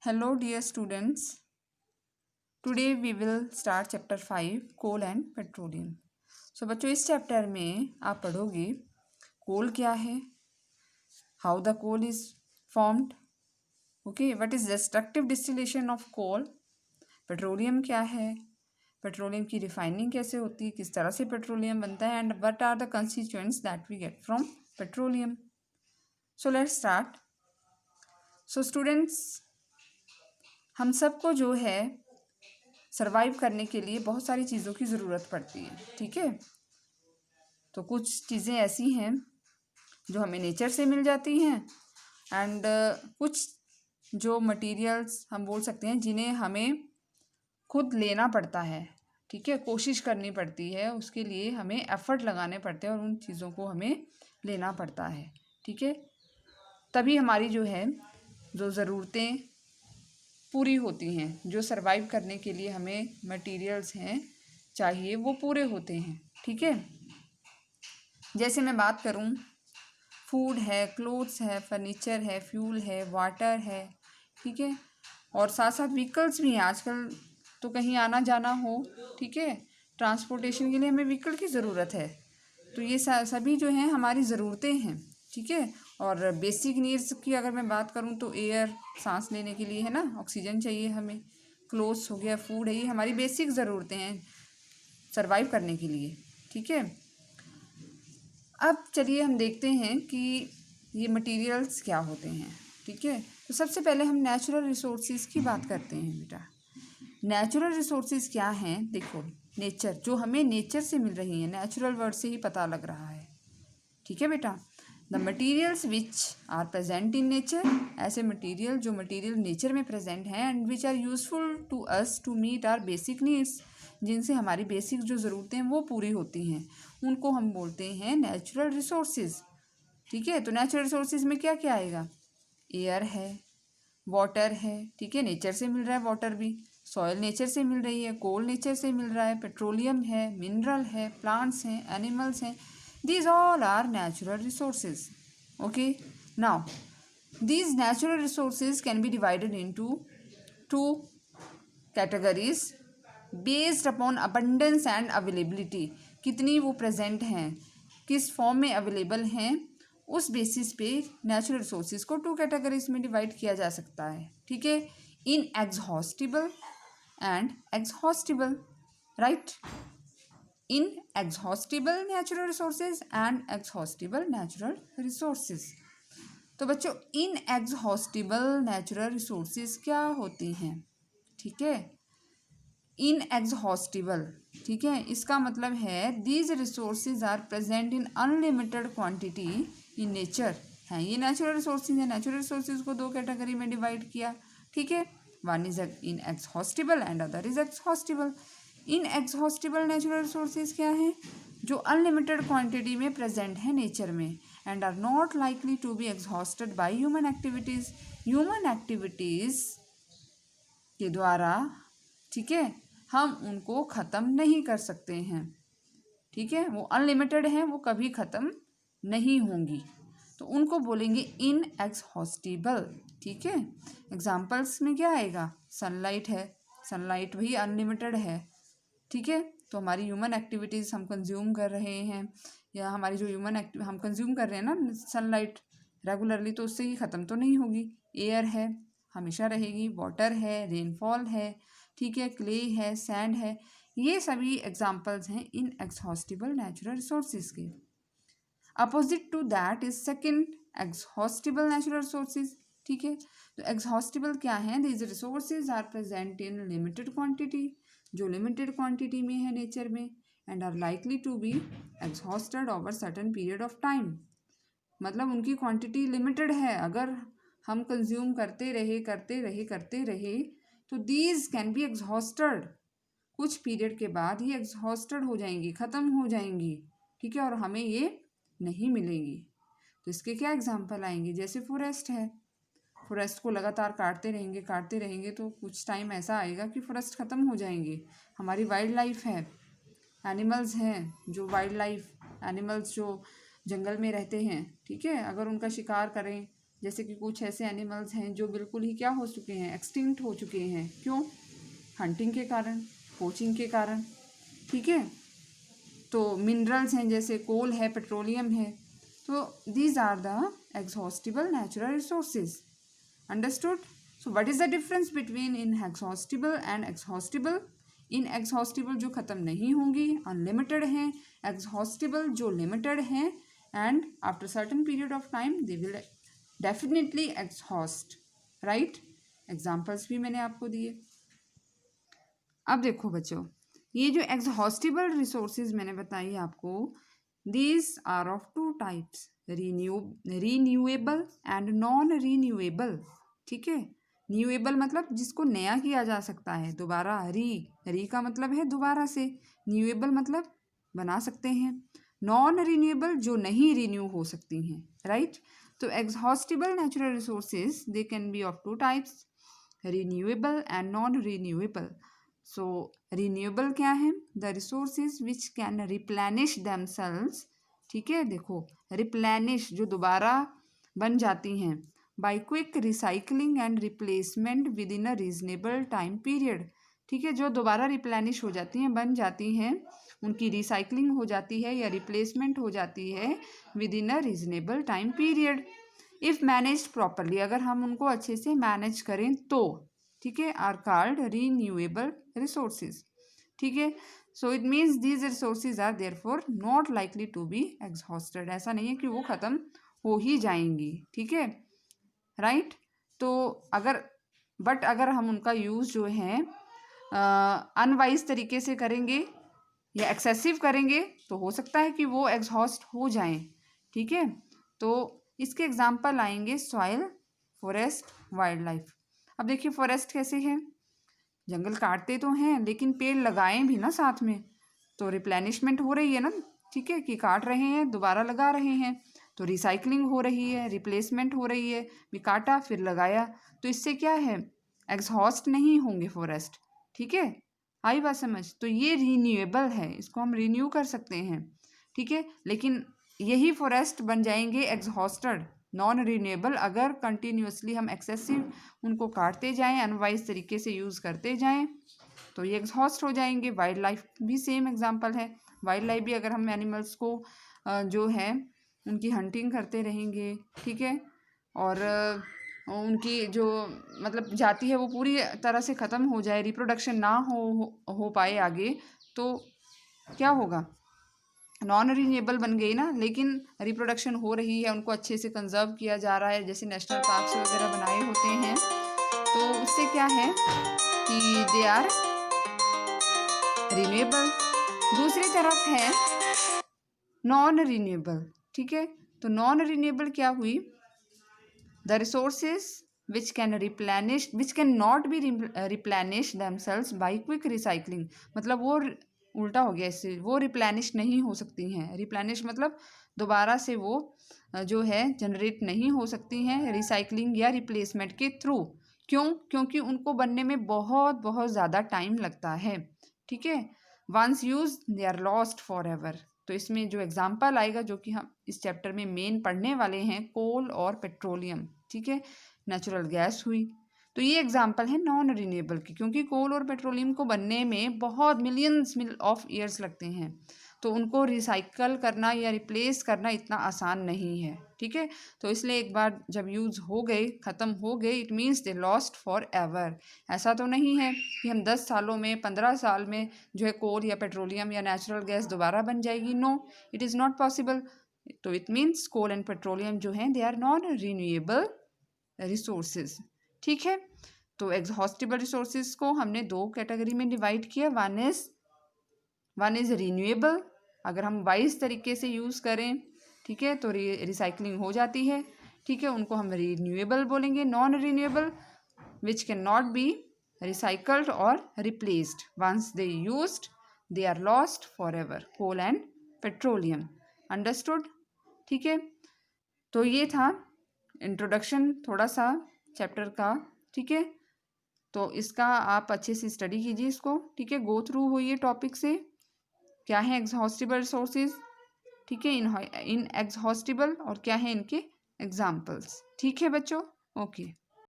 Hello, dear students. Today we will start chapter 5 coal and petroleum. So बच्चों इस chapter में आप पढ़ोगे कोल क्या है, how the coal is formed, okay, what is destructive distillation of coal, petroleum क्या है, पेट्रोलियम की रिफाइनिंग कैसे होती है, किस तरह से पेट्रोलियम बनता है, and what are the constituents that we get from petroleum. So let's start. So students, हम सबको जो है सरवाइव करने के लिए बहुत सारी चीज़ों की ज़रूरत पड़ती है. ठीक है, तो कुछ चीज़ें ऐसी हैं जो हमें नेचर से मिल जाती हैं एंड कुछ जो मटेरियल्स हम बोल सकते हैं जिन्हें हमें खुद लेना पड़ता है. ठीक है, कोशिश करनी पड़ती है, उसके लिए हमें एफर्ट लगाने पड़ते हैं और उन चीज़ों को हमें लेना पड़ता है. ठीक है, तभी हमारी जो है जो ज़रूरतें पूरी होती हैं, जो सरवाइव करने के लिए हमें मटेरियल्स हैं चाहिए वो पूरे होते हैं. ठीक है, जैसे मैं बात करूं, फूड है, क्लोथ्स है, फर्नीचर है, फ्यूल है, वाटर है. ठीक है, और साथ साथ व्हीकल्स भी हैं. आजकल तो कहीं आना जाना हो, ठीक है, ट्रांसपोर्टेशन के लिए हमें व्हीकल की ज़रूरत है. तो ये सभी जो हैं हमारी ज़रूरतें हैं. ठीक है, और बेसिक नीड्स की अगर मैं बात करूं तो एयर, सांस लेने के लिए है ना, ऑक्सीजन चाहिए हमें, क्लोथ्स हो गया, फूड है, ये हमारी बेसिक ज़रूरतें हैं सरवाइव करने के लिए. ठीक है, अब चलिए हम देखते हैं कि ये मटेरियल्स क्या होते हैं. ठीक है, तो सबसे पहले हम नेचुरल रिसोर्सेज की बात करते हैं. बेटा, नेचुरल रिसोर्सेज क्या हैं? देखो, नेचर जो हमें नेचर से मिल रही है, नेचुरल वर्ड से ही पता लग रहा है. ठीक है बेटा, the materials which are present in nature, ऐसे मटीरियल जो मटीरियल नेचर में प्रेजेंट हैं and which are useful to us to meet our basic needs, जिनसे हमारी बेसिक जो ज़रूरतें हैं वो पूरी होती हैं, उनको हम बोलते हैं नेचुरल रिसोर्सेज. ठीक है, तो नेचुरल रिसोर्सेज में क्या क्या आएगा? एयर है, वाटर है, ठीक है, नेचर से मिल रहा है वाटर भी, सॉयल नेचर से मिल रही है, कोल नेचर से मिल रहा है, पेट्रोलियम है, मिनरल है, प्लांट्स हैं, एनिमल्स हैं. These all are natural resources. Okay, now these natural resources can be divided into two categories based upon abundance and availability. कितनी वो प्रेजेंट हैं, किस फॉर्म में अवेलेबल हैं, उस बेसिस पे नेचुरल रिसोर्सेज को टू कैटेगरीज में डिवाइड किया जा सकता है. ठीक है, inexhaustible and exhaustible, right, inexhaustible natural resources and exhaustible natural resources. तो बच्चों, inexhaustible natural resources क्या होती हैं? ठीक है, inexhaustible, ठीक है, इसका मतलब है these resources are present in unlimited quantity in nature. हैं ये नेचुरल रिसोर्सेज हैं. नेचुरल रिसोर्सेज को दो कैटेगरी में डिवाइड किया. ठीक है, one is inexhaustible and other is exhaustible. Inexhaustible natural resources क्या हैं? जो अनलिमिटेड क्वांटिटी में प्रेजेंट है नेचर में and are not likely to be exhausted by human activities. Human activities के द्वारा, ठीक है, हम उनको ख़त्म नहीं कर सकते हैं. ठीक है, वो अनलिमिटेड हैं, वो कभी ख़त्म नहीं होंगी, तो उनको बोलेंगे इनएग्जॉस्टिबल. ठीक है, एग्जाम्पल्स में क्या आएगा? सनलाइट है, सनलाइट भी अनलिमिटेड है. ठीक है, तो हमारी ह्यूमन एक्टिविटीज़ हम कंज्यूम कर रहे हैं, या हमारी जो हम कंज्यूम कर रहे हैं ना सनलाइट रेगुलरली, तो उससे ही ख़त्म तो नहीं होगी. एयर है, हमेशा रहेगी. वाटर है, रेनफॉल है, ठीक है, क्ले है, सैंड है, ये सभी एग्जाम्पल्स हैं इनएग्जॉस्टिबल नेचुरल रिसोर्सेज के. Opposite to that is second exhaustible natural resources. ठीक है, तो एग्जॉस्टिबल क्या है? These resources are present in limited quantity, जो लिमिटेड क्वांटिटी में है नेचर में, and are likely to be exhausted over certain period of time. मतलब उनकी क्वांटिटी लिमिटेड है, अगर हम कंज्यूम करते रहे तो दीज कैन बी एग्जॉस्टेड. कुछ पीरियड के बाद ये एग्जॉस्टेड हो जाएंगी, ख़त्म हो जाएंगी. ठीक है, और हमें ये नहीं मिलेंगी. तो इसके क्या एग्जाम्पल आएंगे? जैसे फॉरेस्ट है, फॉरेस्ट को लगातार काटते रहेंगे तो कुछ टाइम ऐसा आएगा कि फॉरेस्ट ख़त्म हो जाएंगे. हमारी वाइल्ड लाइफ है, एनिमल्स हैं, जो वाइल्ड लाइफ एनिमल्स जो जंगल में रहते हैं, ठीक है, अगर उनका शिकार करें जैसे कि कुछ ऐसे एनिमल्स हैं जो बिल्कुल ही क्या हो चुके हैं, एक्सटिंक्ट हो चुके हैं। क्यों? हंटिंग के कारण, पोचिंग के कारण। ठीक है, तो मिनरल्स हैं जैसे कोल है, पेट्रोलियम है। तो these are the exhaustible natural resources. Understood? So what is the difference between inexhaustible and exhaustible? Inexhaustible जो ख़त्म नहीं होंगी, अनलिमिटेड हैं। एग्जॉस्टिबल जो लिमिटेड हैं and after certain period of time they will definitely exhaust. Right? Examples भी मैंने आपको दिए। अब देखो बच्चों, ये जो एग्जॉस्टिबल रिसोर्सेज मैंने बताई आपको, these are of two types, renewable and non renewable. ठीक है, न्यूएबल मतलब जिसको नया किया जा सकता है दोबारा, री का मतलब है दोबारा से, न्यूएबल मतलब बना सकते हैं, नॉन रीन्यूएबल जो नहीं रिन्यू हो सकती हैं। राइट? तो exhaustible natural resources they can be of two types, renewable and non renewable. So renewable क्या है? The resources which can replenish themselves. ठीक है, देखो रिप्लेनिश जो दोबारा बन जाती हैं by quick recycling and replacement within a reasonable time period. ठीक है, जो दोबारा रिप्लेनिश हो जाती हैं, बन जाती हैं, उनकी रिसाइकलिंग हो जाती है या रिप्लेसमेंट हो जाती है with in a reasonable time period. If managed properly, अगर हम उनको अच्छे से मैनेज करें तो, ठीक है, आर कॉल्ड रीन्यूएबल रिसोर्सेज। ठीक है, so it means these resources are therefore not likely to be exhausted. ऐसा नहीं है कि वो ख़त्म हो ही जाएंगी। ठीक है, राइट? तो अगर हम उनका यूज़ जो है अनवाइज तरीके से करेंगे या एक्सेसिव करेंगे तो हो सकता है कि वो एग्जॉस्ट हो जाएं। ठीक है, तो इसके एग्जाम्पल आएंगे सॉइल, फॉरेस्ट, वाइल्ड लाइफ। अब देखिए फॉरेस्ट कैसे है, जंगल काटते तो हैं लेकिन पेड़ लगाएं भी ना साथ में, तो रिप्लेनिशमेंट हो रही है ना। ठीक है, कि काट रहे हैं दोबारा लगा रहे हैं, तो रिसाइकलिंग हो रही है, रिप्लेसमेंट हो रही है, भी काटा फिर लगाया, तो इससे क्या है, एग्जॉस्ट नहीं होंगे फॉरेस्ट। ठीक है, आई बात समझ? तो ये रीन्यूएबल है, इसको हम रिन्यू कर सकते हैं। ठीक है, लेकिन यही फॉरेस्ट बन जाएंगे एग्जॉस्टेड, नॉन रिन्यूएबल, अगर कंटिन्यूसली हम एक्सेसिव उनको काटते जाएं, अनवाइज तरीके से यूज़ करते जाएं, तो ये एग्जॉस्ट हो जाएंगे। वाइल्ड लाइफ भी सेम एग्जांपल है। वाइल्ड लाइफ भी अगर हम एनिमल्स को जो है उनकी हंटिंग करते रहेंगे, ठीक है, और उनकी जो मतलब जाति है वो पूरी तरह से ख़त्म हो जाए, रिप्रोडक्शन ना हो पाए आगे, तो क्या होगा, नॉन रीनेबल बन गई ना, लेकिन रिप्रोडक्शन हो रही है, उनको अच्छे से कंजर्व किया जा रहा है, जैसे नेशनल पार्क्स वगैरह बनाए होते हैं, तो उससे क्या है कि दे आर रिन्यूएबल। दूसरी तरफ है नॉन रिन्यूएबल। ठीक है, तो नॉन रिन्यूएबल क्या हुई, the resources which can not be replenish themselves by quick recycling. मतलब वो उल्टा हो गया इससे, वो रिप्लेनिश नहीं हो सकती हैं। रिप्लेनिश मतलब दोबारा से वो जो है जनरेट नहीं हो सकती हैं रिसाइकलिंग या रिप्लेसमेंट के थ्रू। क्यों? क्योंकि उनको बनने में बहुत बहुत ज़्यादा टाइम लगता है। ठीक है, once use they are lost forever. तो इसमें जो एग्जाम्पल आएगा जो कि हम इस चैप्टर में मेन पढ़ने वाले हैं, कोल और पेट्रोलियम। ठीक है, नेचुरल गैस हुई, तो ये एग्जाम्पल है नॉन रिन्यूएबल की, क्योंकि कोल और पेट्रोलियम को बनने में बहुत मिलियंस ऑफ ईयर्स लगते हैं, तो उनको रिसाइकल करना या रिप्लेस करना इतना आसान नहीं है। ठीक है, तो इसलिए एक बार जब यूज़ हो गए, ख़त्म हो गए, it means they lost for ever. ऐसा तो नहीं है कि हम 10 सालों में, 15 साल में जो है कोल या पेट्रोलियम या नेचुरल गैस दोबारा बन जाएगी। No, it is not possible. तो it means coal and petroleum जो हैं they are non renewable resources. ठीक है, तो एग्जॉस्टिबल रिसोर्सेज को हमने दो कैटेगरी में डिवाइड किया। वन इज़ रिन्यूएबल, अगर हम वाइज तरीके से यूज़ करें, ठीक है, तो रिसाइकलिंग हो जाती है। ठीक है, उनको हम रिन्यूएबल बोलेंगे। Non renewable which can not be recycled और replaced, once they used they are lost forever, coal and petroleum. Understood? ठीक है, तो ये था इंट्रोडक्शन थोड़ा सा चैप्टर का। ठीक है, तो इसका आप अच्छे से स्टडी कीजिए इसको। ठीक है, गो थ्रू होइए टॉपिक से, क्या है एग्जॉस्टिबल रिसोर्सेज, ठीक है, इन एग्जॉस्टिबल, और क्या है इनके एग्जाम्पल्स। ठीक है बच्चों, ओके।